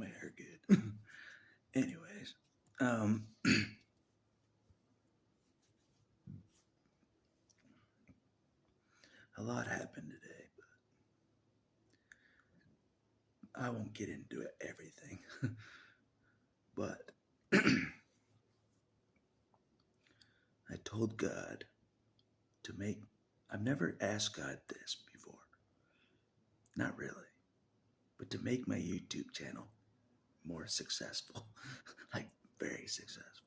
my hair good. Anyways, um, a lot happened today, but I won't get into it, everything. But I told God to make, I've never asked God this before. Not really. But to make my YouTube channel more successful. Like, very successful.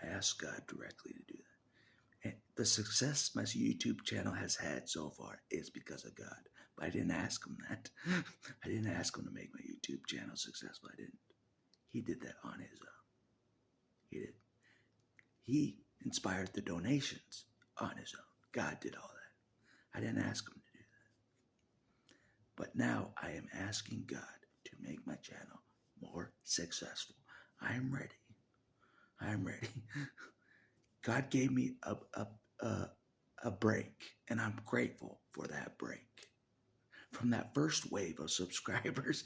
I asked God directly to do that. And the success my YouTube channel has had so far is because of God. But I didn't ask him that. I didn't ask him to make my YouTube channel successful. I didn't. He did that on his own. He did. He inspired the donations on his own. God did all that. I didn't ask him to do that. But now I am asking God to make my channel more successful. I am ready. I am ready. God gave me a break, and I'm grateful for that break. From that first wave of subscribers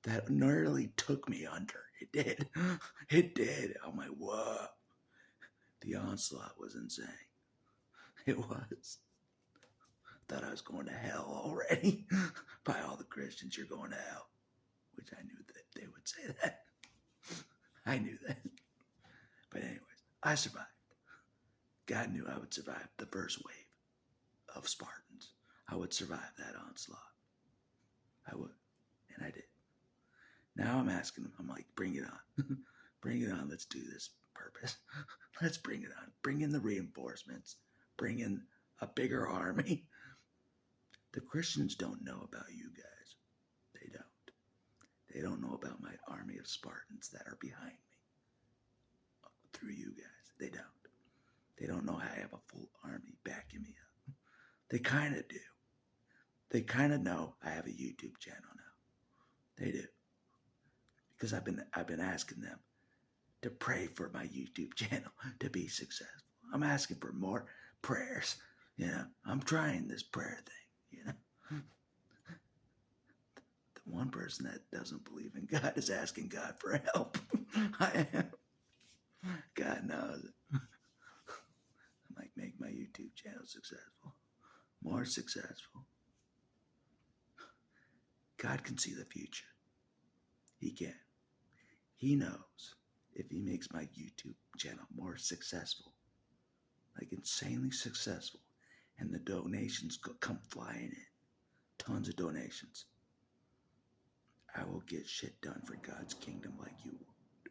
that nearly took me under. It did. It did. I'm like, whoa. The onslaught was insane. It was. Thought I was going to hell already. By all the Christians, you're going to hell. Which I knew that they would say that. I knew that. But anyways, I survived. God knew I would survive the first wave of Spartans. I would survive that onslaught. I would. And I did. Now I'm asking him, I'm like, bring it on. Bring it on. Let's do this purpose. Let's bring it on. Bring in the reinforcements. Bring in a bigger army. The Christians don't know about you guys. They don't. They don't know about my army of Spartans that are behind me. Through you guys. They don't. They don't know I have a full army backing me up. They kind of do. They kind of know I have a YouTube channel now. They do. Because I've been asking them to pray for my YouTube channel to be successful. I'm asking for more prayers. You know, I'm trying this prayer thing, you know. The one person that doesn't believe in God is asking God for help. I am. God knows it. I might make my YouTube channel successful. More successful. God can see the future. He can. He knows if he makes my YouTube channel more successful, like insanely successful, and the donations come flying in, tons of donations, I will get shit done for God's kingdom like you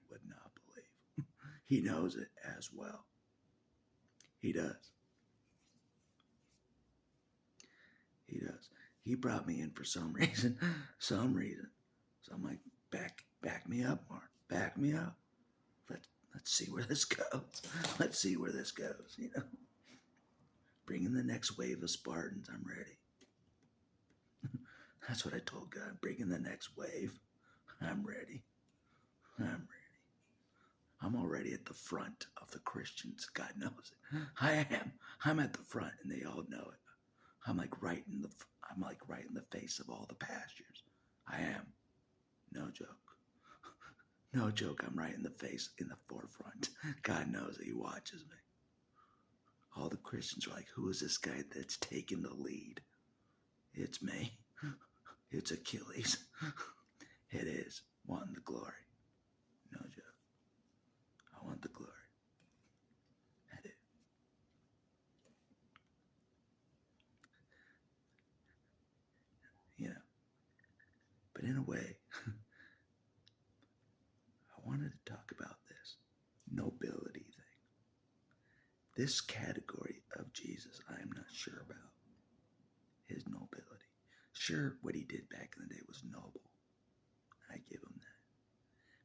would not believe. He knows it as well. He does. He does. He brought me in for some reason. So I'm like, back me up, Mark. Back me up. Let's see where this goes. Let's see where this goes, you know. Bring in the next wave of Spartans. I'm ready. That's what I told God. Bring in the next wave. I'm ready. I'm ready. I'm already at the front of the Christians. God knows it. I am. I'm at the front, and they all know it. I'm like right in the face of all the pastures. I am. No joke. No joke. I'm right in the face, in the forefront. God knows it. He watches me. All the Christians are like, who is this guy that's taking the lead? It's me. It's Achilles. It is. Wanting the glory. No joke. I want the glory. I do. You know. But in a way, I wanted to talk about this nobility thing. This category of Jesus, I am not sure about. His nobility. Sure, what he did back in the day was noble. I give him that.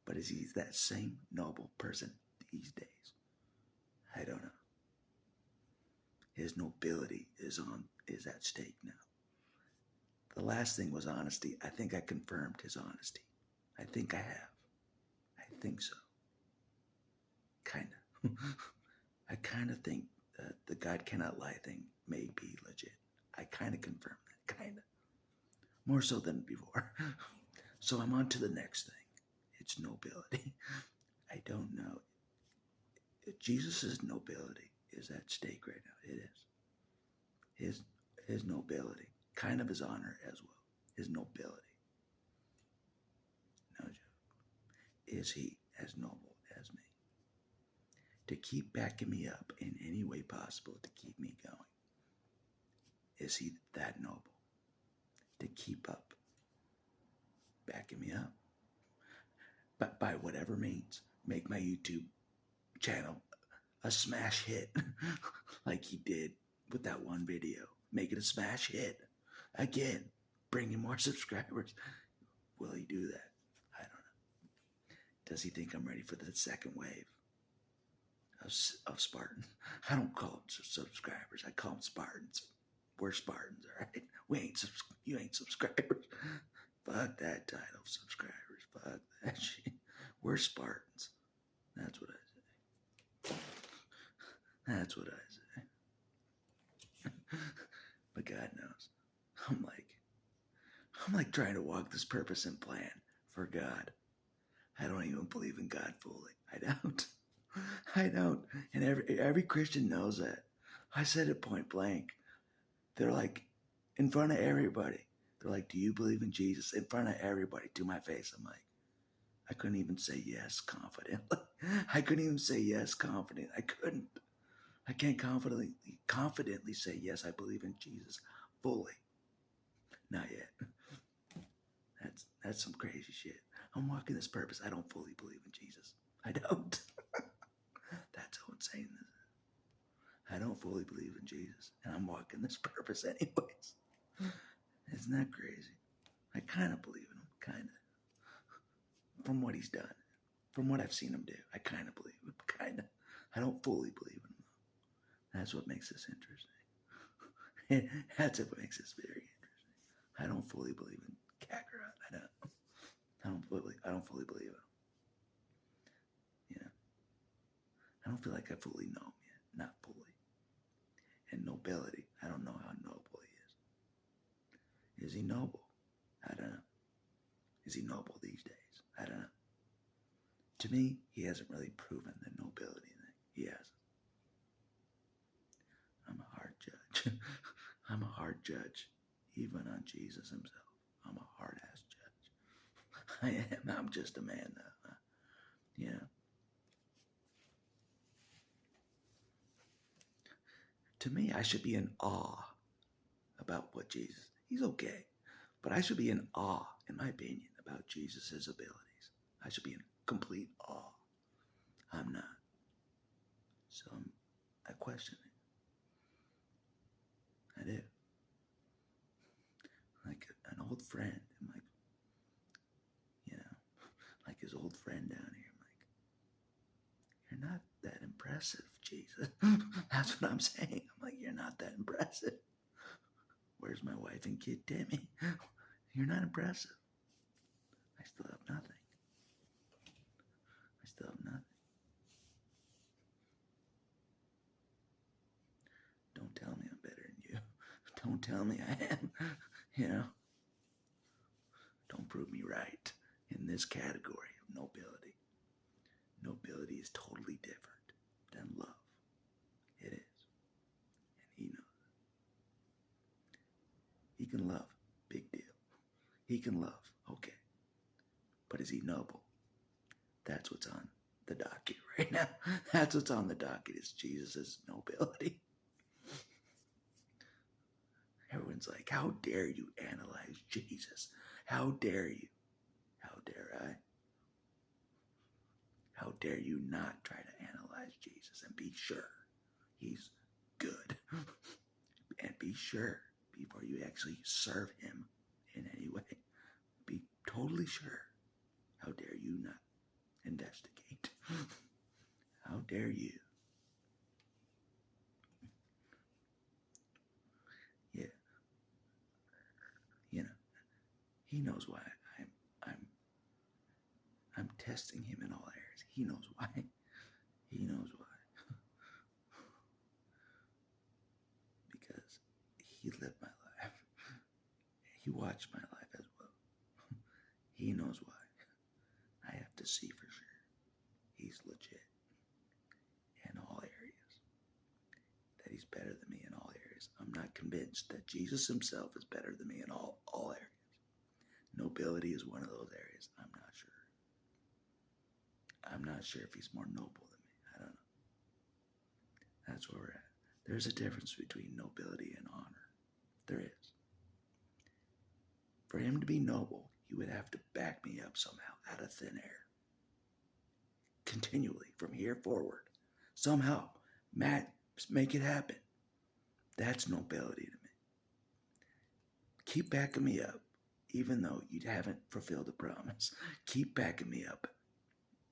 But is he that same noble person these days? I don't know. His nobility is at stake now. The last thing was honesty. I think I confirmed his honesty. I think I have. I think so. Kind of. I kind of think that the God cannot lie thing may be legit. I kind of confirmed that. Kind of. More so than before. So I'm on to the next thing. It's nobility. I don't know. Jesus' nobility is at stake right now. It is. His nobility. Kind of his honor as well. His nobility. No joke. Is he as noble as me? To keep backing me up in any way possible to keep me going. Is he that noble? To keep up backing me up? But by whatever means, make my YouTube channel a smash hit like he did with that one video. Make it a smash hit. Again, bringing more subscribers. Will he do that? I don't know. Does he think I'm ready for the second wave of Spartans? I don't call them subscribers. I call them Spartans. We're Spartans, all right? You ain't subscribers. Fuck that title, subscribers. Fuck that shit. We're Spartans. That's what I say. That's what I say. But God knows. I'm like trying to walk this purpose and plan for God. I don't even believe in God fully. I don't. And every Christian knows that. I said it point blank. They're like, in front of everybody. They're like, do you believe in Jesus? In front of everybody, to my face. I'm like, I couldn't even say yes confidently. I couldn't even say yes confidently. I couldn't. I can't confidently say, yes, I believe in Jesus fully. Not yet. That's some crazy shit. I'm walking this purpose. I don't fully believe in Jesus. I don't. That's how insane this is. I don't fully believe in Jesus, and I'm walking this purpose anyways. Isn't that crazy? I kind of believe in him, kind of. From what he's done, from what I've seen him do, I kind of believe him, kind of. I don't fully believe in him, though. That's what makes this interesting. That's what makes this very interesting. I don't fully believe in Kakarot. I don't fully believe him. You know, I don't feel like I fully know him yet. Not fully. And nobility, I don't know how noble he is. Is he noble? I don't know. Is he noble these days? I don't know. To me, he hasn't really proven the nobility thing. He hasn't. I'm a hard judge. I'm a hard judge, even on Jesus himself. I'm a hard-ass judge. I am. I'm just a man, though. You know. To me, I should be in awe about what Jesus. He's okay, but I should be in awe, in my opinion, about Jesus' abilities. I should be in complete awe. I'm not. So I question it. I do. Like an old friend. I'm like, you know, like his old friend down here. I'm like, you're not that impressive, Jesus. That's what I'm saying. I'm like, you're not that impressive. Where's my wife and kid, Timmy? You're not impressive. I still have nothing. I still have nothing. Don't tell me I'm better than you. Don't tell me I am. You know? Don't prove me right in this category of nobility. Nobility is totally different than love. It is. And he knows it. He can love. Big deal. He can love. Okay. But is he noble? That's what's on the docket right now. That's what's on the docket is Jesus' nobility. Everyone's like, how dare you analyze Jesus? How dare you? How dare I? How dare you not try to analyze Jesus and be sure he's good? And be sure before you actually serve him in any way. Be totally sure. How dare you not investigate? How dare you? Yeah. You know, he knows why I'm testing him in all areas. He knows why. He knows why. Because he lived my life. He watched my life as well. He knows why I have to to see for sure he's legit in all areas, that he's better than me in all areas. I'm not convinced that Jesus himself is better than me in all areas. Nobility is one of those areas. I'm not sure. I'm not sure if he's more noble than me. I don't know. That's where we're at. There's a difference between nobility and honor. There is. For him to be noble, he would have to back me up somehow out of thin air. Continually, from here forward. Somehow, Matt, make it happen. That's nobility to me. Keep backing me up, even though you haven't fulfilled the promise. Keep backing me up.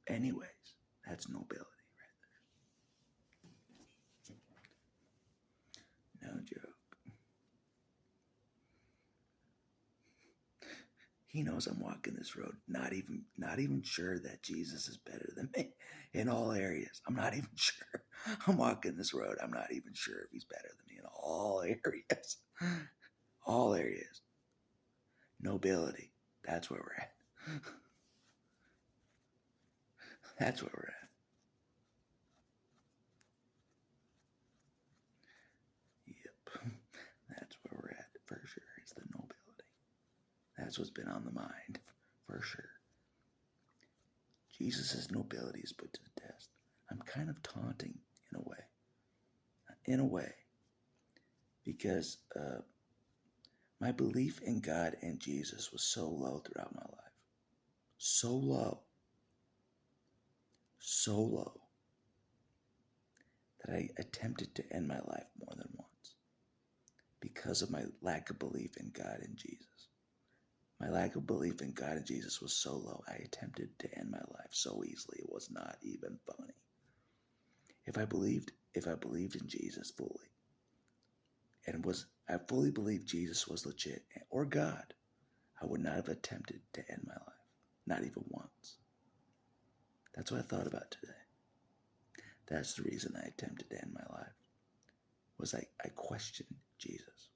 Anyways, that's nobility right there. No joke. He knows I'm walking this road, not even sure that Jesus is better than me in all areas. I'm not even sure. I'm walking this road. I'm not even sure if he's better than me in all areas. All areas. Nobility. That's where we're at. That's where we're at. Yep. That's where we're at for sure. It's the nobility. That's what's been on the mind for sure. Jesus' nobility is put to the test. I'm kind of taunting in a way, because my belief in God and Jesus was so low throughout my life. So low that I attempted to end my life more than once because of my lack of belief in God and Jesus. My lack of belief in God and Jesus was so low, I attempted to end my life so easily it was not even funny. If I believed in Jesus fully, and I fully believed Jesus was legit, or God, I would not have attempted to end my life. Not even once. That's what I thought about today. That's the reason I attempted to end my life. Was I questioned Jesus.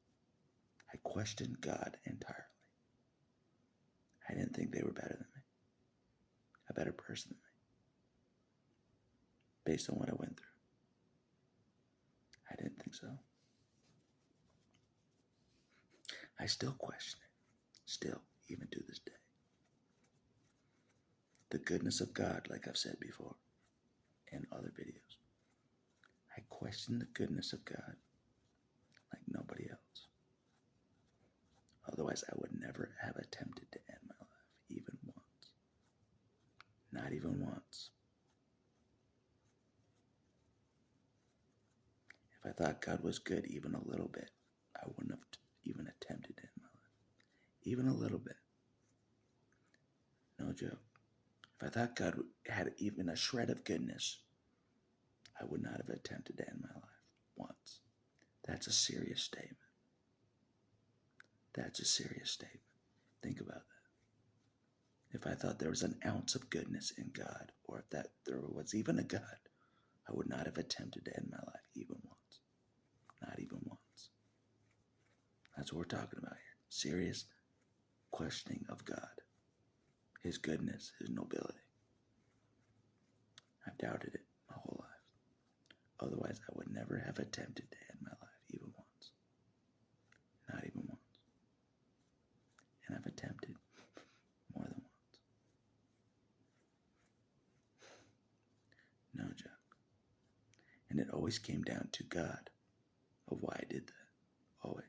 I questioned God entirely. I didn't think they were better than me. A better person than me. Based on what I went through. I didn't think so. I still question it. Still, even to this day. The goodness of God, like I've said before in other videos. I question the goodness of God like nobody else. Otherwise, I would never have attempted to end my life, even once. Not even once. If I thought God was good even a little bit, I wouldn't have even attempted to end my life. Even a little bit. No joke. If I thought God had even a shred of goodness, I would not have attempted to end my life once. That's a serious statement. That's a serious statement. Think about that. If I thought there was an ounce of goodness in God, or if that there was even a God, I would not have attempted to end my life even once. Not even once. That's what we're talking about here. Serious questioning of God. His goodness, his nobility. I've doubted it my whole life. Otherwise, I would never have attempted to end my life even once. Not even once. And I've attempted more than once. No joke. And it always came down to God of why I did that. Always.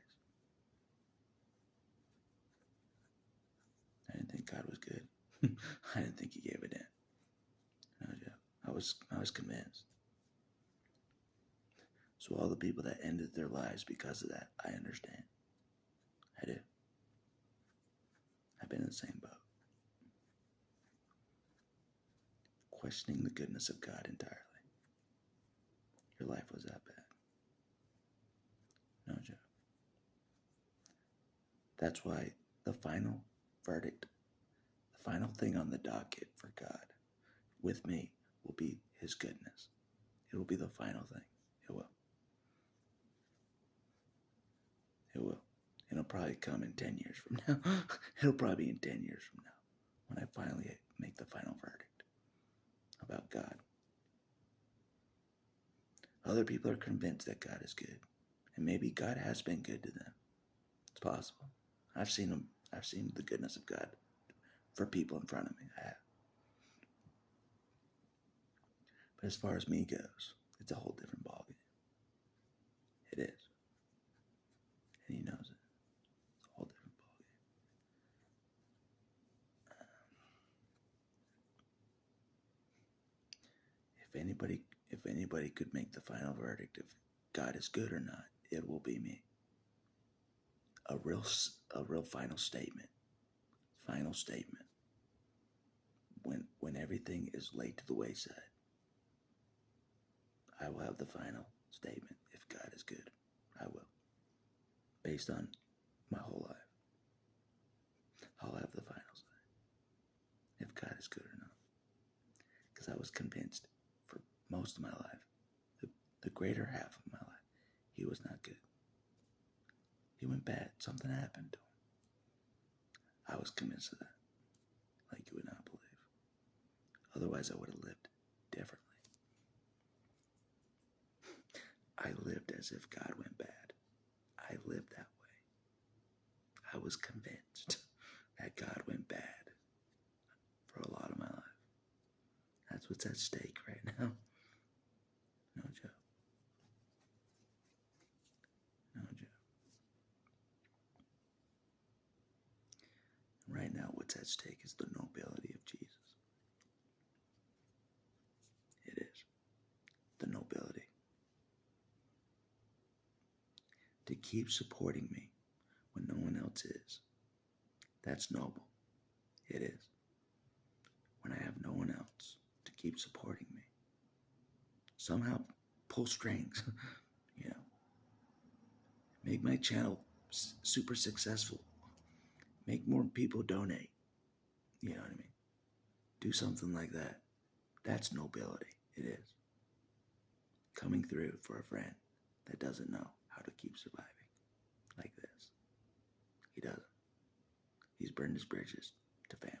I didn't think God was good. I didn't think he gave a damn. No joke. I was convinced. So all the people that ended their lives because of that, I understand. I do. I've been in the same boat. Questioning the goodness of God entirely. Your life was that bad. No joke. That's why the final verdict, the final thing on the docket for God with me will be his goodness. It will be the final thing. It will. It will. It'll probably come in 10 years from now. It'll probably be in 10 years from now when I finally make the final verdict. about God. Other people are convinced that God is good. And maybe God has been good to them. It's possible. I've seen him. I've seen the goodness of God for people in front of me. I have. But as far as me goes, it's a whole different ballgame. It is. And he knows it. It's a whole different ballgame. If anybody could make the final verdict if God is good or not, it will be me. A real final statement. Final statement. When everything is laid to the wayside, I will have the final statement if God is good. I will. Based on my whole life. I'll have the final say if God is good or not. Because I was convinced for most of my life, the greater half of my life, he was not good. He went bad. Something happened to him. I was convinced of that. Like you would not believe. Otherwise, I would have lived differently. I lived as if God went bad. I lived that way. I was convinced that God went bad for a lot of my life. That's what's at stake right now. No joke. No joke. Right now, what's at stake is the nobility of Jesus. It is. The nobility. To keep supporting me when no one else is. That's noble. It is. When I have no one else to keep supporting me. Somehow pull strings, Make my channel super successful. Make more people donate. You know what I mean? Do something like that. That's nobility. It is. Coming through for a friend that doesn't know how to keep surviving like this. He doesn't. He's burned his bridges to family.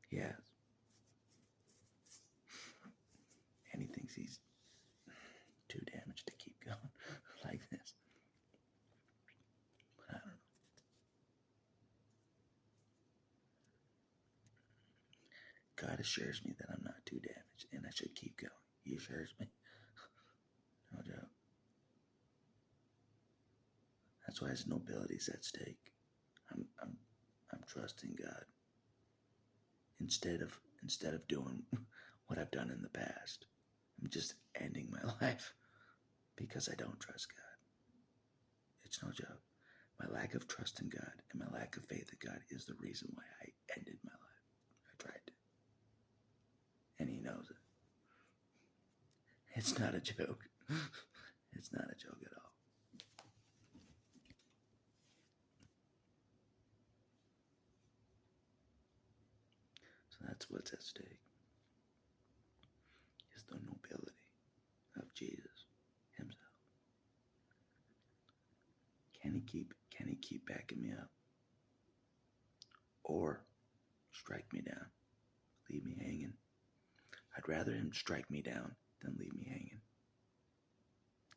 He has. And he thinks he's too damaged to keep going like this. I don't know. God assures me that I'm not too damaged and I should keep going. He assures me. No joke. That's why his nobility is at stake. I'm trusting God. Instead of doing what I've done in the past, I'm just ending my life because I don't trust God. It's no joke. My lack of trust in God and my lack of faith in God is the reason why I ended my life. I tried to. And he knows it. It's not a joke. It's not a joke at all. So that's what's at stake. Is the nobility of Jesus himself. Can he keep backing me up? Or strike me down, leave me hanging? I'd rather him strike me down than leave me hanging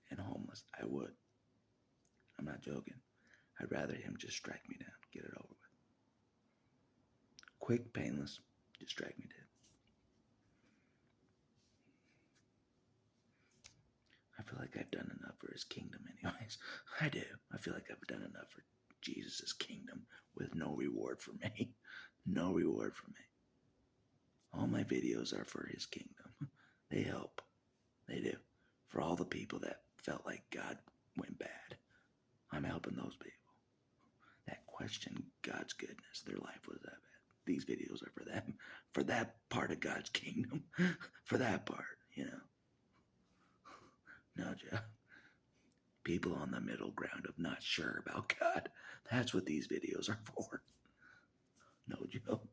and homeless. I would. I'm not joking. I'd rather him just strike me down, get it over with. Quick, painless, just strike me dead. I feel like I've done enough for his kingdom anyways. I do. I feel like I've done enough for Jesus' kingdom with no reward for me. No reward for me. All my videos are for his kingdom. They help. They do. For all the people that felt like God went bad, I'm helping those people that question God's goodness. Their life was that bad. These videos are for them. For that part of God's kingdom. For that part, No joke. People on the middle ground of not sure about God. That's what these videos are for. No joke.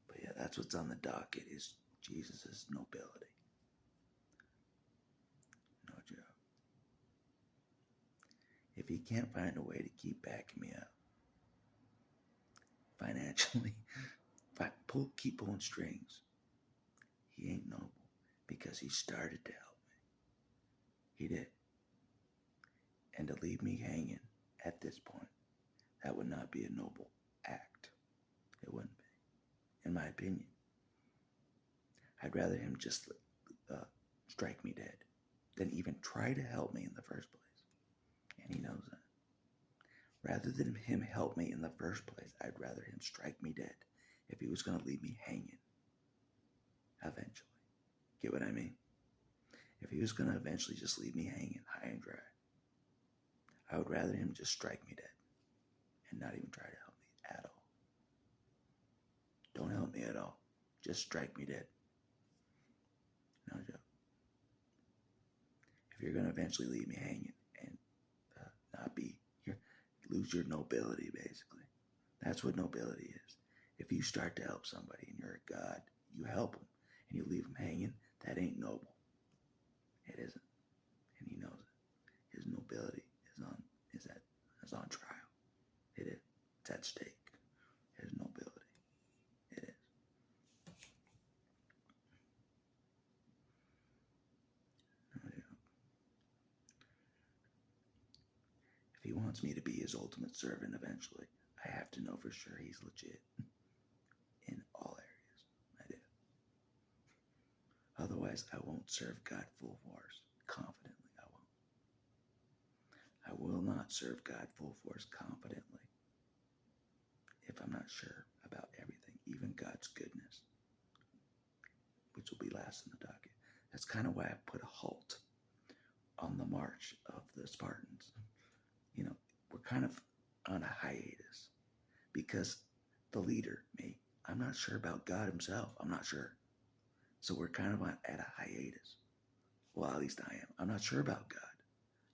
But yeah, that's what's on the docket is Jesus' nobility. No joke. If he can't find a way to keep backing me up financially, if I keep pulling strings, he ain't noble because he started to help me. He did. And to leave me hanging at this point, that would not be a noble act. It wouldn't be, in my opinion. I'd rather him just strike me dead than even try to help me in the first place. And he knows that. Rather than him help me in the first place, I'd rather him strike me dead if he was going to leave me hanging eventually. Get what I mean? If he was going to eventually just leave me hanging high and dry, I would rather him just strike me dead and not even try to help me at all. Don't help me at all. Just strike me dead. No joke. If you're going to eventually leave me hanging and not be here, lose your nobility, basically. That's what nobility is. If you start to help somebody and you're a god, you help them and you leave them hanging, that ain't noble. It isn't. And he knows it. His nobility is on trial. It is. It's at stake. His nobility. It is. If he wants me to be his ultimate servant eventually, I have to know for sure he's legit in all areas. I do. Otherwise, I won't serve God full force. Confidently, I won't. I will not serve God full force confidently if I'm not sure about everything, even God's goodness, which will be last in the docket. That's kind of why I put a halt on the march of the Spartans. You know, we're kind of on a hiatus because the leader, me, I'm not sure about God himself. I'm not sure. So we're kind of at a hiatus. Well, at least I am. I'm not sure about God.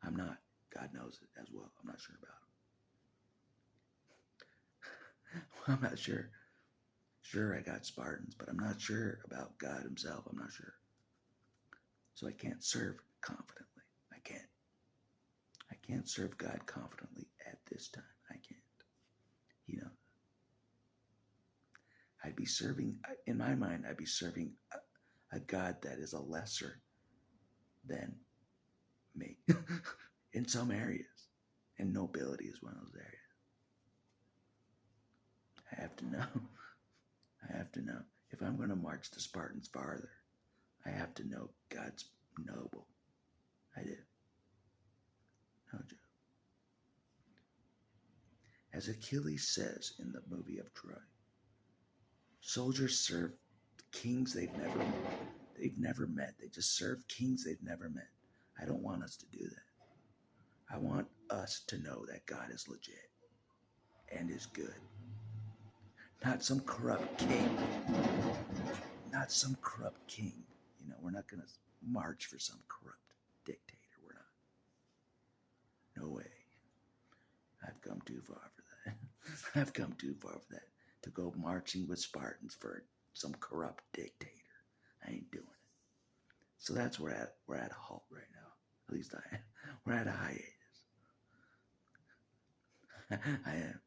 I'm not. God knows it as well. I'm not sure about him. Well, I'm not sure. Sure, I got Spartans, but I'm not sure about God himself. I'm not sure. So I can't serve confidently. I can't. I can't serve God confidently at this time. I can't. You know, I'd be serving, in my mind, I'd be serving a God that is a lesser than me in some areas. And nobility is one of those areas. I have to know. I have to know. If I'm going to march the Spartans farther, I have to know God's noble. I do. No joke. As Achilles says in the movie of Troy, soldiers serve kings they've never met. They just serve kings they've never met. I don't want us to do that. I want us to know that God is legit and is good. Not some corrupt king. Not some corrupt king. You know, we're not going to march for some corrupt dictator. We're not. No way. I've come too far for that. I've come too far for that. To go marching with Spartans for some corrupt dictator. I ain't doing it. So that's where we're at a halt right now. At least I am. We're at a hiatus. I am.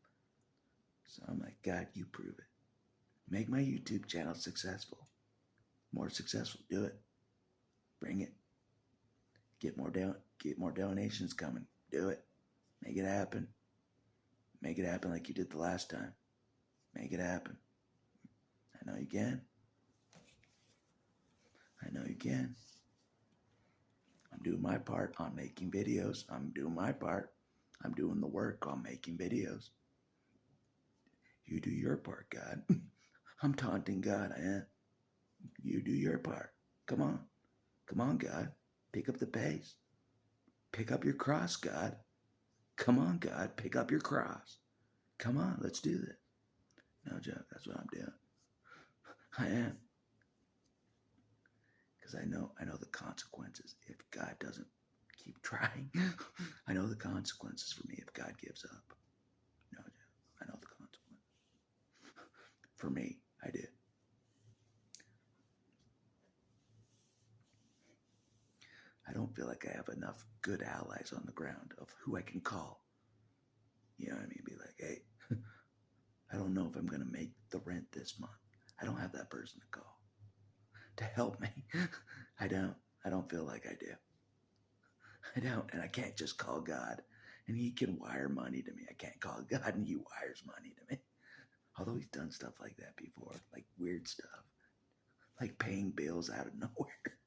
So I'm like, God, you prove it. Make my YouTube channel successful. More successful. Do it. Bring it. Get more donations coming. Do it. Make it happen. Make it happen like you did the last time. Make it happen. I know you can. I know you can. I'm doing my part on making videos. I'm doing my part. I'm doing the work on making videos. You do your part, God. I'm taunting God. I am. You do your part. Come on. Come on, God. Pick up the pace. Pick up your cross, God. Come on, God. Pick up your cross. Come on. Let's do this. No joke. That's what I'm doing. I am. Because I know the consequences if God doesn't keep trying. I know the consequences for me if God gives up. No joke. I know the consequences. For me, I did. I don't feel like I have enough good allies on the ground of who I can call. You know what I mean? Be like, hey, I don't know if I'm going to make the rent this month. I don't have that person to call to help me. I don't feel like I do. I don't, and I can't just call God and he can wire money to me. I can't call God and he wires money to me. Although he's done stuff like that before, like weird stuff, like paying bills out of nowhere.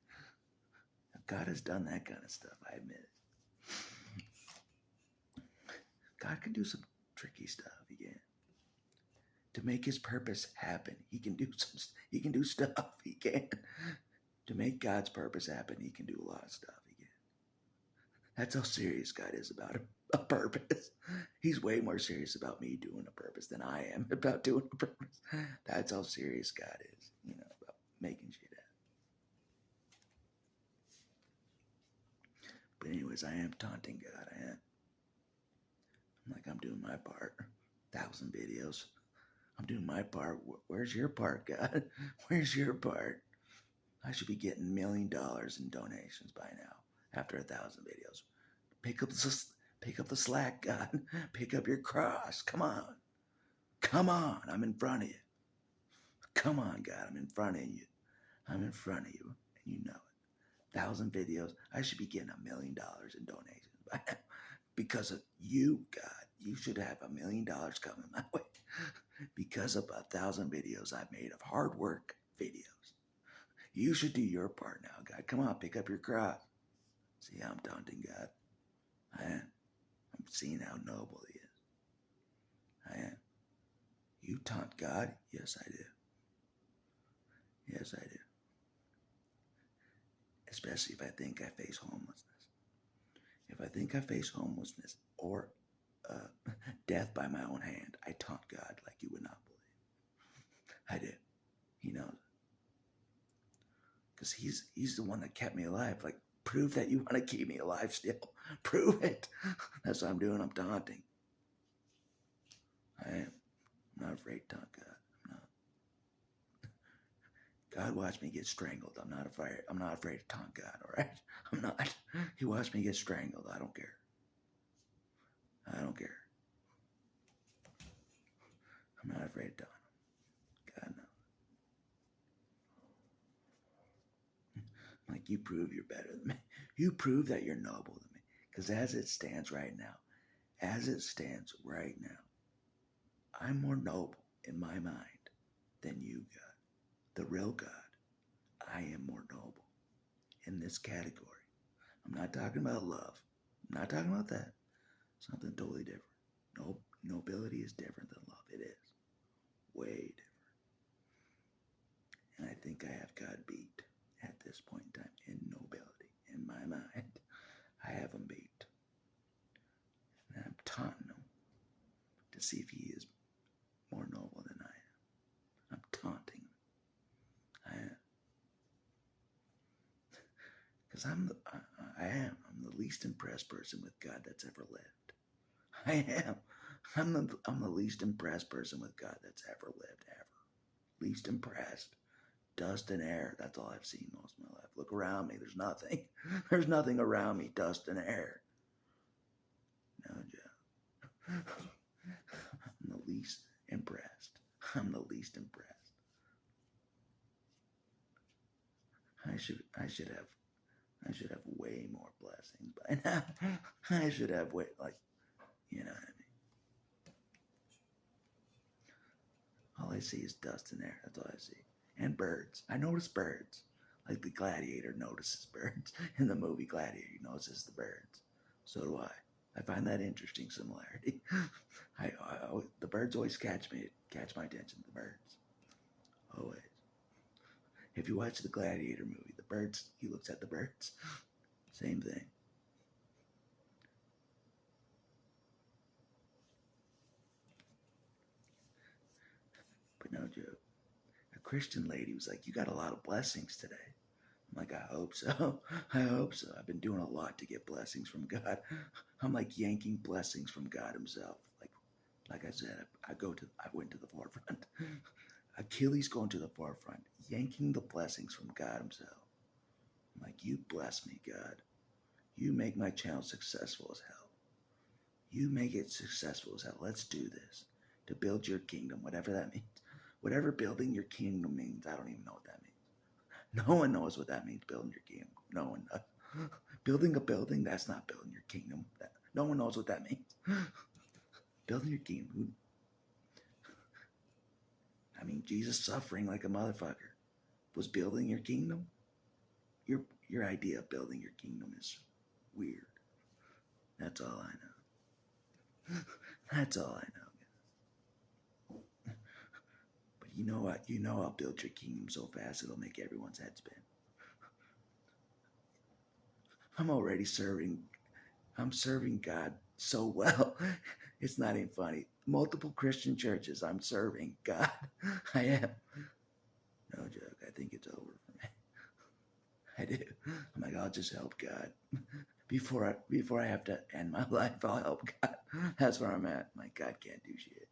God has done that kind of stuff, I admit it. God can do some tricky stuff. He can. To make his purpose happen, he can do stuff. He can. To make God's purpose happen, he can do a lot of stuff. He can. That's how serious God is about a purpose. He's way more serious about me doing a purpose than I am about doing a purpose. That's how serious God is, about making shit happen. But anyways, I am taunting God. I am. I'm doing my part. 1,000 videos. I'm doing my part. Where's your part, God? Where's your part? I should be getting $1 million in donations by now after 1,000 videos. Pick up the slack, God. Pick up your cross. Come on. Come on. I'm in front of you. Come on, God. I'm in front of you. I'm in front of you. And you know it. 1,000 videos. I should be getting $1 million in donations by now. Because of you, God. You should have $1 million coming my way. Because of 1,000 videos I've made of hard work videos. You should do your part now, God. Come on, pick up your cross. See how I'm taunting God? I am. I'm seeing how noble he is. I am. You taunt God? Yes, I do. Yes, I do. Especially if I think I face homelessness. If I think I face homelessness or death by my own hand, I taunt God like you would not believe. I do. He knows. Because he's the one that kept me alive. Like, prove that you want to keep me alive still. Prove it. That's what I'm doing. I'm taunting. I am. I'm not afraid to taunt God. I'm not. God watched me get strangled. I'm not afraid to taunt God, all right? I'm not. He watched me get strangled. I don't care. I don't care. I'm not afraid to taunt him. God knows. Like, you prove you're better than me. You prove that you're noble than me. Because as it stands right now, I'm more noble in my mind than you, God. The real God. I am more noble in this category. I'm not talking about love. I'm not talking about that. Something totally different. Nobility is different than love. It is. Way different. And I think I have God beat at this point in time in nobility. In my mind, I have him beat. And I'm taunting him to see if he is more noble than I am. I'm taunting him. I am. Because I'm the least impressed person with God that's ever lived. I am. I'm the least impressed person with God that's ever lived, ever. Least impressed. Dust and air. That's all I've seen most of my life. Look around me. There's nothing. There's nothing around me. Dust and air. No, Joe. I'm the least impressed. I'm the least impressed. I should have way more blessings by now. I should have way, you know what I mean? All I see is dust and air. That's all I see. And birds. I notice birds. Like the gladiator notices birds. In the movie Gladiator, he notices the birds. So do I. I find that interesting similarity. The birds always catch my attention, the birds. Always. If you watch the Gladiator movie, the birds, he looks at the birds. Same thing. But no joke. A Christian lady was like, you got a lot of blessings today. I'm like, I hope so. I hope so. I've been doing a lot to get blessings from God. I'm like yanking blessings from God himself. Like I said, I went to the forefront. Achilles going to the forefront, yanking the blessings from God himself. I'm like, you bless me, God. You make my channel successful as hell. You make it successful as hell. Let's do this to build your kingdom, whatever that means. Whatever building your kingdom means, I don't even know what that means. No one knows what that means, building your kingdom. No one does. Building a building, that's not building your kingdom. No one knows what that means. Building your kingdom. I mean, Jesus suffering like a motherfucker was building your kingdom. Your idea of building your kingdom is weird. That's all I know. That's all I know. But you know what? You know I'll build your kingdom so fast it'll make everyone's head spin. I'm serving God so well. It's not even funny. Multiple Christian churches, I'm serving God. I am. No joke. I think it's over for me. I do. I'm like, I'll just help God. Before I have to end my life, I'll help God. That's where I'm at. My God can't do shit.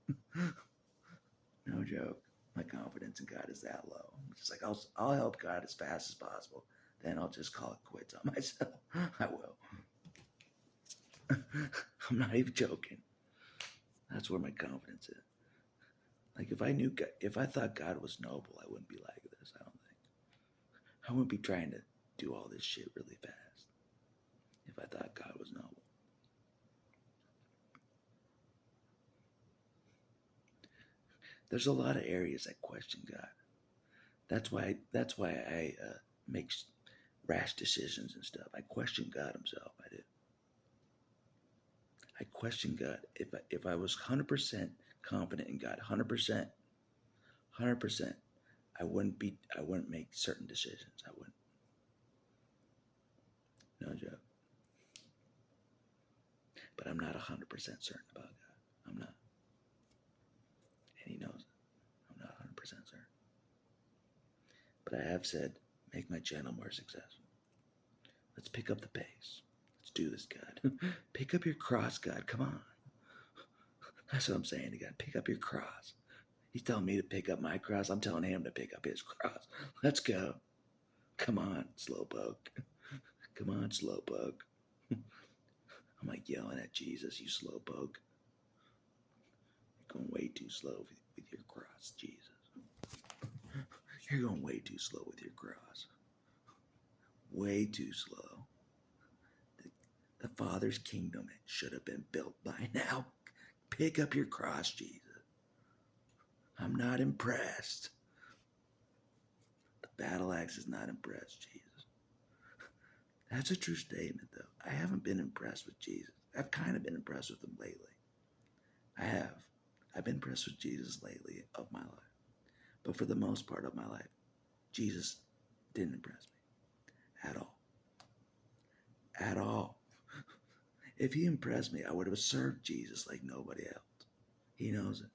No joke. My confidence in God is that low. I'm just like, I'll help God as fast as possible. Then I'll just call it quits on myself. I will. I'm not even joking. That's where my confidence is. Like if I thought God was noble, I wouldn't be like this. I don't think. I wouldn't be trying to do all this shit really fast. If I thought God was noble. There's a lot of areas I question God. That's why I make rash decisions and stuff. I question God himself. I do. I question God. If I was 100% confident in God, 100%, I wouldn't make certain decisions. I wouldn't. No joke. But I'm not 100% certain about God. I'm not. And he knows it. I'm not 100% certain. But I have said, make my channel more successful. Let's pick up the pace. Let's do this, God. Pick up your cross, God. Come on. That's what I'm saying to God. Pick up your cross. He's telling me to pick up my cross. I'm telling him to pick up his cross. Let's go. Come on, slowpoke. Come on, slowpoke. I'm like yelling at Jesus, you slowpoke. You're going way too slow with your cross, Jesus. You're going way too slow with your cross. Way too slow. The Father's kingdom should have been built by now. Pick up your cross, Jesus. I'm not impressed. The battle axe is not impressed, Jesus. That's a true statement, though. I haven't been impressed with Jesus. I've kind of been impressed with him lately. I have. I've been impressed with Jesus lately of my life. But for the most part of my life, Jesus didn't impress me. At all. At all. If he impressed me, I would have served Jesus like nobody else. He knows it.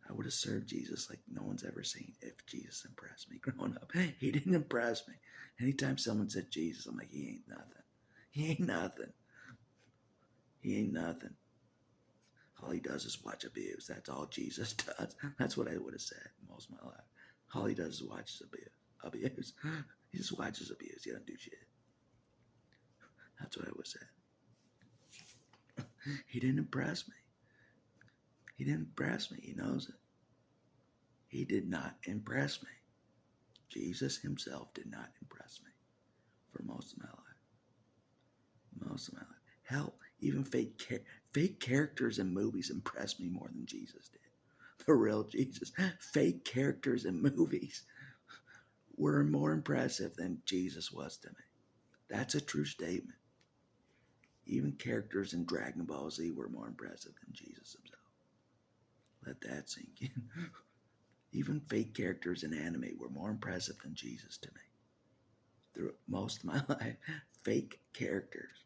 I would have served Jesus like no one's ever seen if Jesus impressed me growing up. He didn't impress me. Anytime someone said Jesus, I'm like, he ain't nothing. He ain't nothing. He ain't nothing. All he does is watch abuse. That's all Jesus does. That's what I would have said most of my life. All he does is watch abuse. He just watches abuse. He doesn't do shit. That's what I would have said. He didn't impress me. He didn't impress me. He knows it. He did not impress me. Jesus himself did not impress me for most of my life. Most of my life. Hell, even fake characters in movies impressed me more than Jesus did. The real Jesus. Fake characters in movies were more impressive than Jesus was to me. That's a true statement. Even characters in Dragon Ball Z were more impressive than Jesus himself. Let that sink in. Even fake characters in anime were more impressive than Jesus to me. Through most of my life, fake characters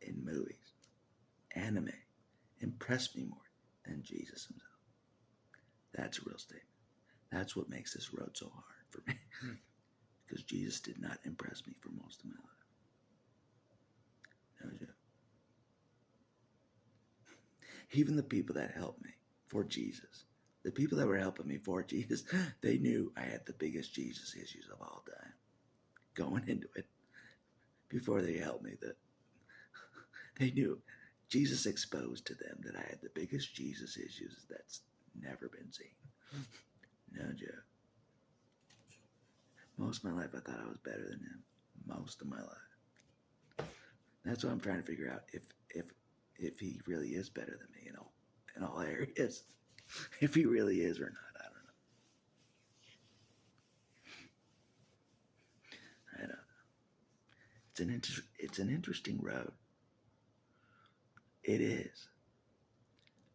in movies, anime, impressed me more than Jesus himself. That's a real statement. That's what makes this road so hard for me. Because Jesus did not impress me for most of my life. No joke. Even the people that helped me for Jesus, the people that were helping me for Jesus, they knew I had the biggest Jesus issues of all time. Going into it, before they helped me, they knew Jesus exposed to them that I had the biggest Jesus issues that's never been seen. No joke. Most of my life I thought I was better than him. Most of my life. That's what I'm trying to figure out. If he really is better than me in all areas. If he really is or not, I don't know. It's an interesting road. It is.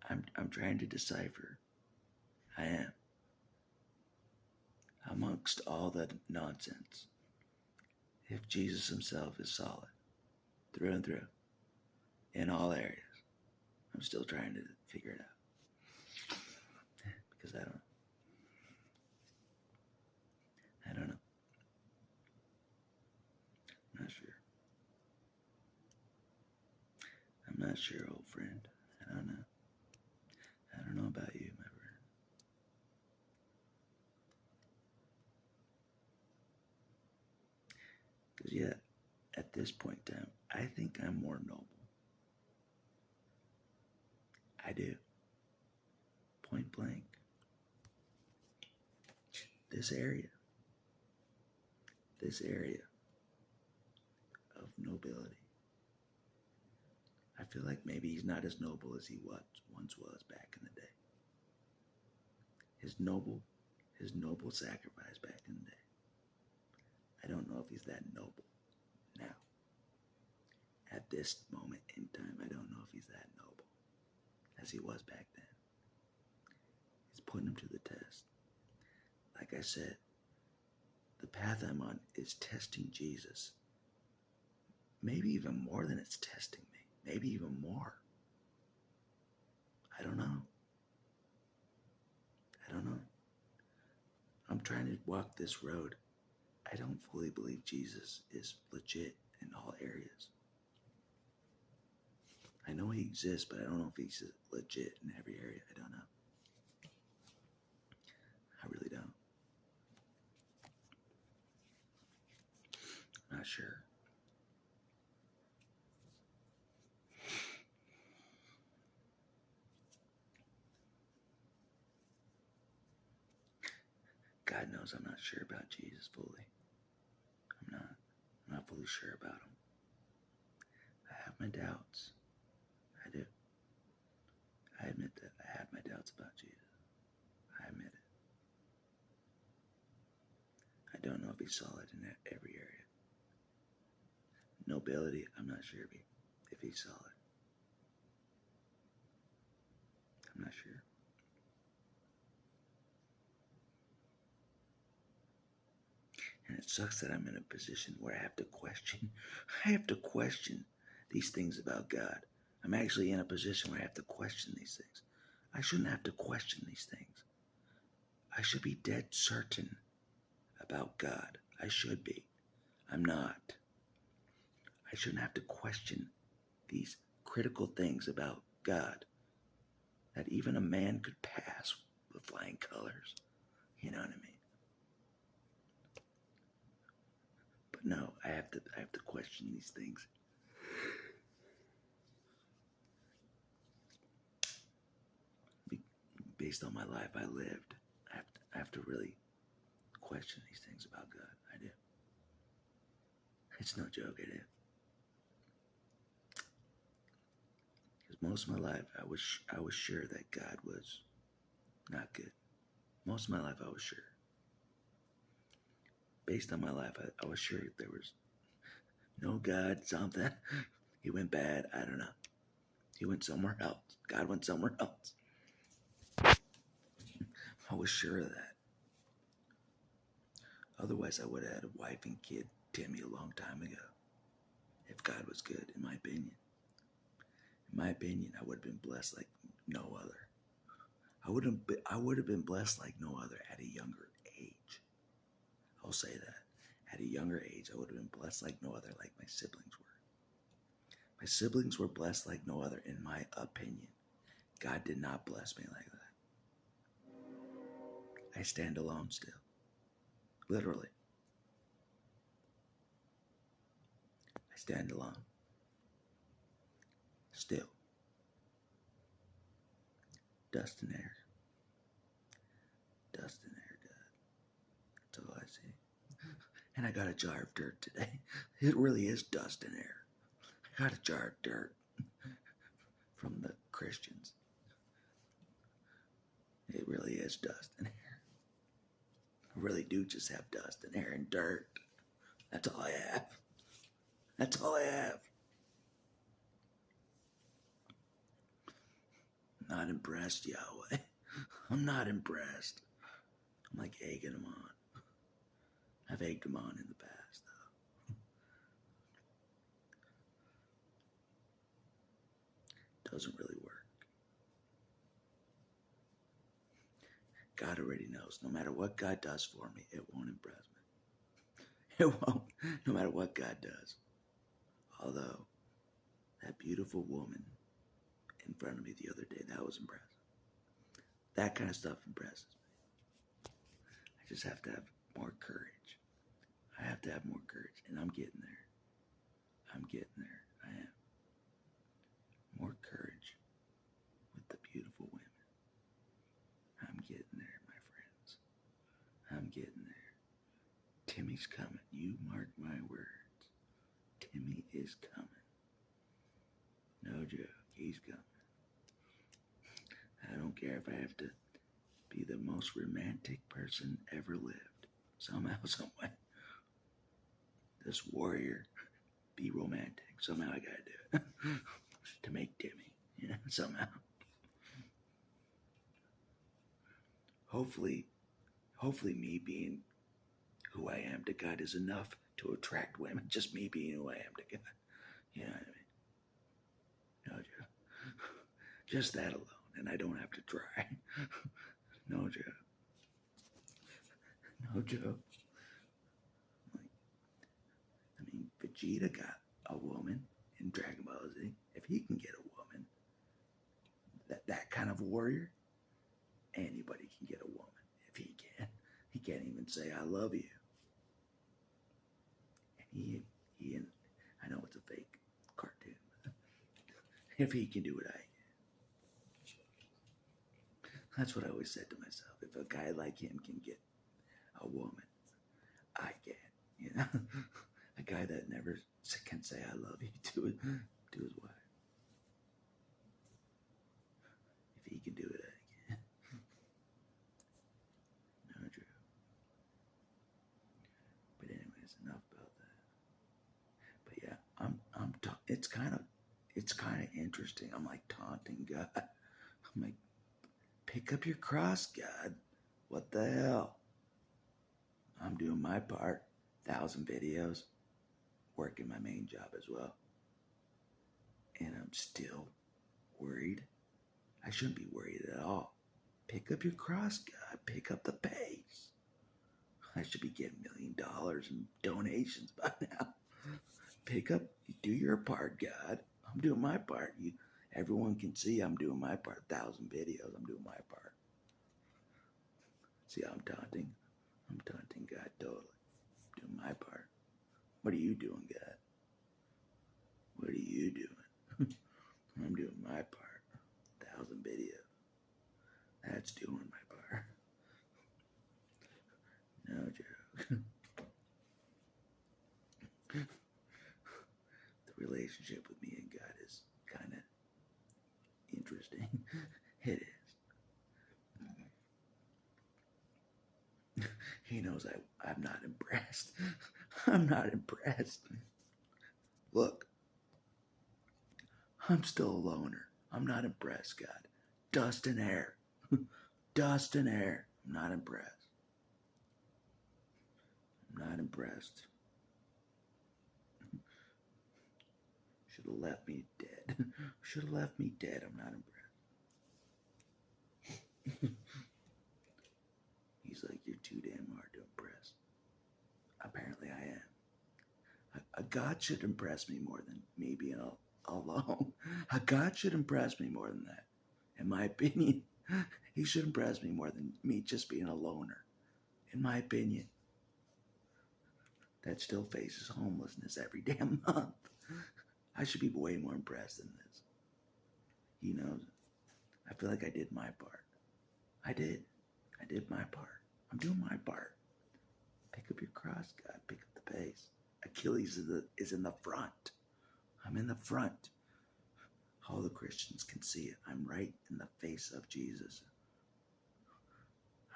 I'm trying to decipher. I am. Amongst all the nonsense, if Jesus himself is solid, through and through, in all areas, I'm still trying to figure it out. Because I don't know. I'm not sure. I'm not sure, old friend. I don't know. I don't know about you, my friend. Because, yeah, at this point in time, I think I'm more noble. I do. Point blank. This area of nobility. I feel like maybe he's not as noble as he once was back in the day. His noble sacrifice back in the day. I don't know if he's that noble now. At this moment in time, I don't know if he's that noble as he was back then. He's putting him to the test. Like I said, the path I'm on is testing Jesus. Maybe even more than it's testing me. Maybe even more. I don't know. I'm trying to walk this road. I don't fully believe Jesus is legit in all areas. I know he exists, but I don't know if he's legit in every area. I don't know. I really don't. I'm not sure. God knows I'm not sure about Jesus fully. I'm not fully sure about him. I have my doubts. I do. I admit that I have my doubts about Jesus. I admit it. I don't know if he's solid in every area. Nobility, I'm not sure if he's solid. I'm not sure. And it sucks that I'm in a position where I have to question these things about God. I'm actually in a position where I have to question these things. I shouldn't have to question these things. I should be dead certain about God. I should be. I'm not. I shouldn't have to question these critical things about God that even a man could pass with flying colors. You know what I mean? But no, I have to question these things. Based on my life I lived, I have to really question these things about God. I do. It's no joke, I do. Because most of my life I was sure that God was not good. Most of my life I was sure. Based on my life, I was sure there was no God, something. He went bad, I don't know. He went somewhere else. God went somewhere else. I was sure of that. Otherwise, I would have had a wife and kid Timmy a long time ago. If God was good, in my opinion. In my opinion, I would have been blessed like no other. I would have been blessed like no other at a younger age. I'll say that. At a younger age, I would have been blessed like no other, like my siblings were. My siblings were blessed like no other, in my opinion. God did not bless me like that. I stand alone still. Literally. I stand alone. Still. Dust and air. Dust and air, God. That's all I see. And I got a jar of dirt today. It really is dust and air. I got a jar of dirt from the Christians. It really is dust and air. I really do just have dust and air and dirt. That's all I have. That's all I have. I'm not impressed, Yahweh. I'm not impressed. I'm like egging them on. I've egged them on in the past, though. Doesn't really work. God already knows. No matter what God does for me, it won't impress me. It won't. No matter what God does. Although, that beautiful woman in front of me the other day, that was impressive. That kind of stuff impresses me. I just have to have more courage. I have to have more courage, and I'm getting there. I'm getting there. I am. More courage with the beautiful women. I'm getting there, my friends. I'm getting there. Timmy's coming. You mark my words. Timmy is coming. No joke. He's coming. I don't care if I have to be the most romantic person ever lived. Somehow, someway. This warrior, be romantic. Somehow I gotta do it. To make Timmy, somehow. Hopefully me being who I am to God is enough to attract women. Just me being who I am to God. You know what I mean? No joke. Just that alone, and I don't have to try. No joke. No joke. I mean, Vegeta got a woman in Dragon Ball Z. If he can get a woman, that kind of warrior, anybody can get a woman. If he can. He can't even say, I love you. And he I know it's a fake cartoon. If he can do it, I can. That's what I always said to myself. If a guy like him can get a woman, I can. A guy that never can say I love you to his wife. If he can do it, I can. No joke. But anyways, enough about that. But yeah, it's kind of interesting. I'm like taunting God. I'm like, pick up your cross, God. What the hell? I'm doing my part. 1,000 videos. Working my main job as well. And I'm still worried. I shouldn't be worried at all. Pick up your cross, God. Pick up the pace. I should be getting $1 million in donations by now. Do your part, God. I'm doing my part. Everyone can see I'm doing my part. 1,000 videos, I'm doing my part. See how I'm taunting? I'm taunting God totally. I'm doing my part. What are you doing, God? What are you doing? I'm doing my part. 1,000 videos. That's doing my part. No joke. The relationship with me and God is kind of interesting. It is. He knows I'm not impressed. I'm not impressed. Look, I'm still a loner. I'm not impressed, God. Dust and air. Dust and air. I'm not impressed. I'm not impressed. Should have left me dead. Should have left me dead. I'm not impressed. He's like, you're too damn hard to impress. Apparently I am. A God should impress me more than me being alone. A God should impress me more than that. In my opinion, he should impress me more than me just being a loner. In my opinion. That still faces homelessness every damn month. I should be way more impressed than this. He knows it. I feel like I did my part. I did. I did my part. I'm doing my part. Pick up your cross, God. Pick up the pace. Achilles is in the front. I'm in the front. All the Christians can see it. I'm right in the face of Jesus.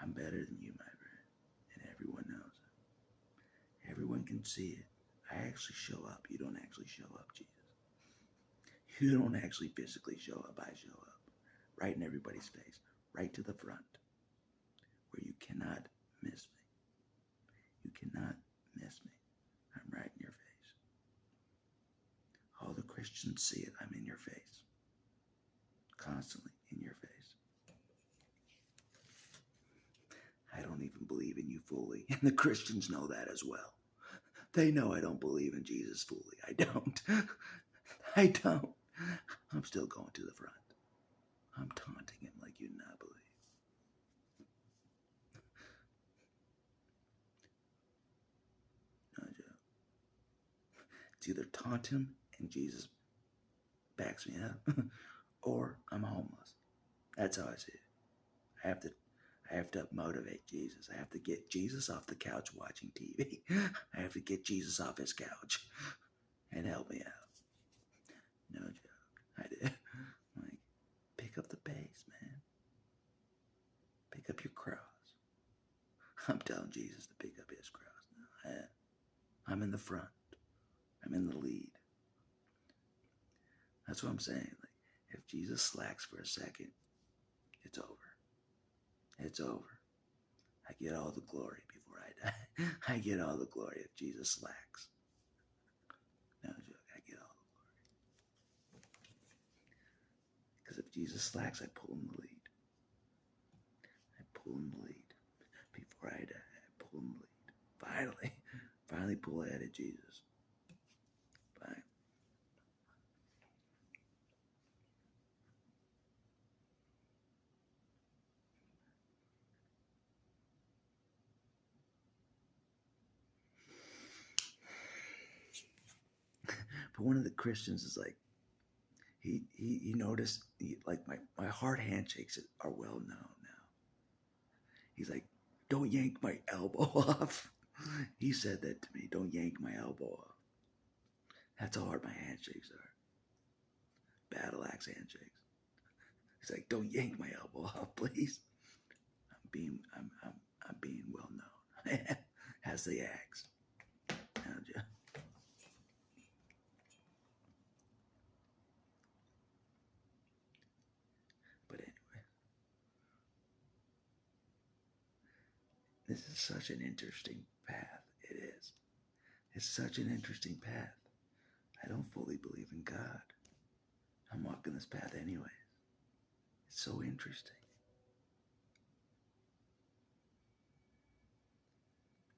I'm better than you, my friend. And everyone knows it. Everyone can see it. I actually show up. You don't actually show up, Jesus. You don't actually physically show up. I show up. Right in everybody's face. Right to the front. Where you cannot miss me. You cannot miss me. I'm right in your face. All the Christians see it. I'm in your face. Constantly in your face. I don't even believe in you fully. And the Christians know that as well. They know I don't believe in Jesus fully. I don't. I don't. I'm still going to the front. I'm taunting him like you do not believe. No joke. It's either taunt him and Jesus backs me up, or I'm homeless. That's how I see it. I have to motivate Jesus. I have to get Jesus off the couch watching TV. I have to get Jesus off his couch and help me out. No joke. I did. Like, pick up the pace, man. Pick up your cross. I'm telling Jesus to pick up his cross now. I'm in the front. I'm in the lead. That's what I'm saying. Like, if Jesus slacks for a second, it's over. It's over. I get all the glory before I die. I get all the glory if Jesus slacks. No joke. I get all the glory. Because if Jesus slacks, I pull in the lead. I pull in the lead. Before I die, I pull in the lead. Finally pull ahead of Jesus. Fine. But one of the Christians is like, he noticed, like my hard handshakes are well known now. He's like, don't yank my elbow off. He said that to me, don't yank my elbow off. That's how hard my handshakes are. Battle axe handshakes. He's like, don't yank my elbow off, please. I'm being well known as the axe. But anyway, this is such an interesting path. It is. It's such an interesting path. I don't fully believe in God. I'm walking this path anyways. It's so interesting.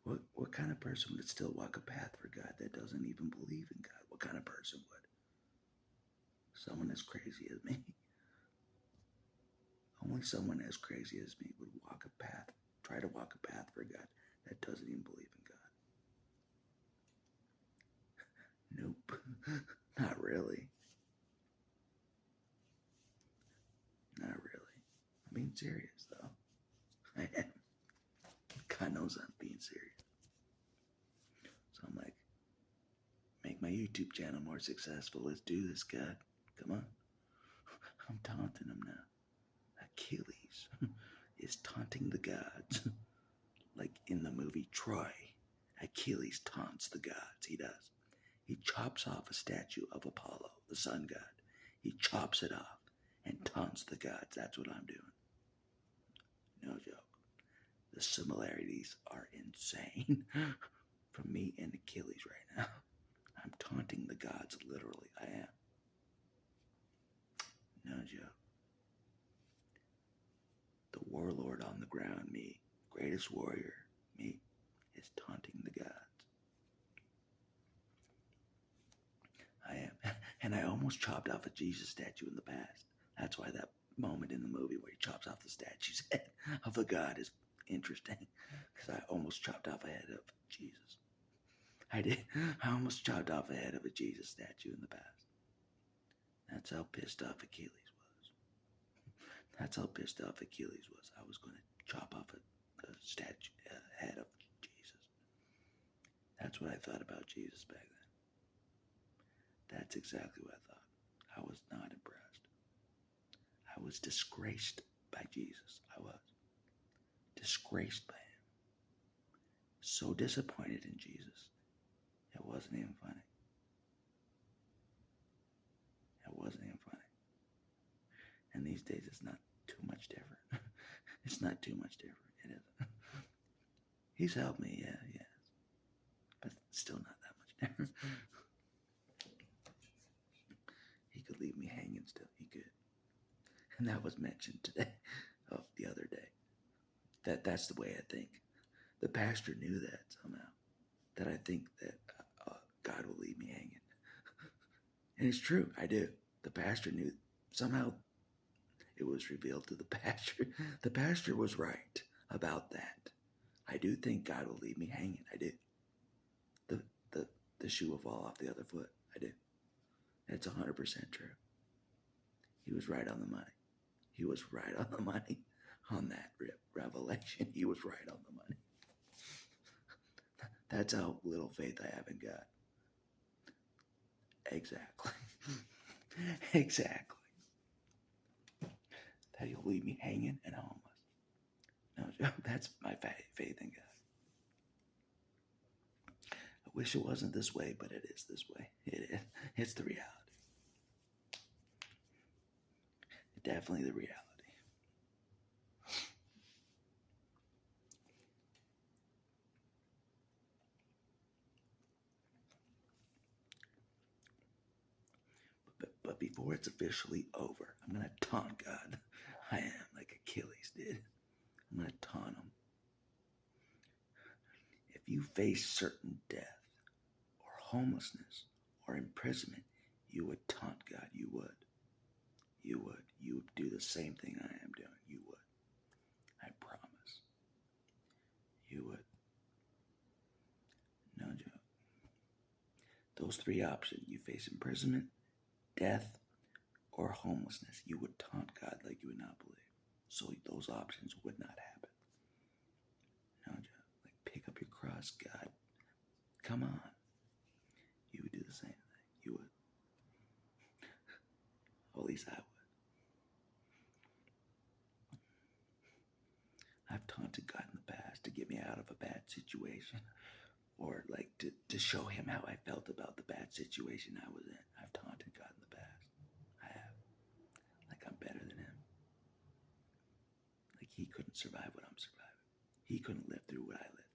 What kind of person would still walk a path for God that doesn't even believe in God? What kind of person would? Someone as crazy as me. Only someone as crazy as me would try to walk a path for God that doesn't even believe in God. Nope. Not really. Not really. I'm being serious, though. I am. God knows I'm being serious. So I'm like, make my YouTube channel more successful. Let's do this, God. Come on. I'm taunting him now. Achilles is taunting the gods. Like in the movie Troy, Achilles taunts the gods. He does. He chops off a statue of Apollo, the sun god. He chops it off and taunts the gods. That's what I'm doing. No joke. The similarities are insane from me and Achilles right now. I'm taunting the gods, literally. I am. No joke. The warlord on the ground, me, greatest warrior, me, is taunting the gods. I am. And I almost chopped off a Jesus statue in the past. That's why that moment in the movie where he chops off the statue's head of the god is interesting. Because I almost chopped off a head of Jesus. I did. I almost chopped off a head of a Jesus statue in the past. That's how pissed off Achilles was. That's how pissed off Achilles was. I was going to chop off a statue, head of Jesus. That's what I thought about Jesus back then. That's exactly what I thought. I was not impressed. I was disgraced by Jesus. I was disgraced by him. So disappointed in Jesus. It wasn't even funny. It wasn't even funny. And these days it's not too much different. It's not too much different. It isn't. He's helped me, yeah, he has. But still not that much different. He could leave me hanging still. He could. And that was mentioned today, the other day. That's the way I think. The pastor knew that somehow. That I think that God will leave me hanging. And it's true, I do. The pastor knew. Somehow it was revealed to the pastor. The pastor was right about that. I do think God will leave me hanging. I do. The shoe will fall off the other foot. I do. It's 100% true. He was right on the money. He was right on the money on that revelation. He was right on the money. That's how little faith I have in God. Exactly. Exactly. That he'll leave me hanging and homeless. No, that's my faith in God. I wish it wasn't this way, but it is this way. It is. It's the reality. Definitely the reality. But before it's officially over, I'm going to taunt God. I am, like Achilles did. I'm going to taunt him. If you face certain death or homelessness or imprisonment, you would taunt God. You would. You would. You would do the same thing I am doing. You would. I promise. You would. No joke. Those three options, you face imprisonment, death, or homelessness, you would taunt God like you would not believe. So those options would not happen. No joke. Like, pick up your cross, God. Come on. You would do the same thing. You would. Or at least I would. I've taunted God in the past to get me out of a bad situation. Or like to show him how I felt about the bad situation I was in. I've taunted God in the past. I have. Like I'm better than him. Like he couldn't survive what I'm surviving. He couldn't live through what I lived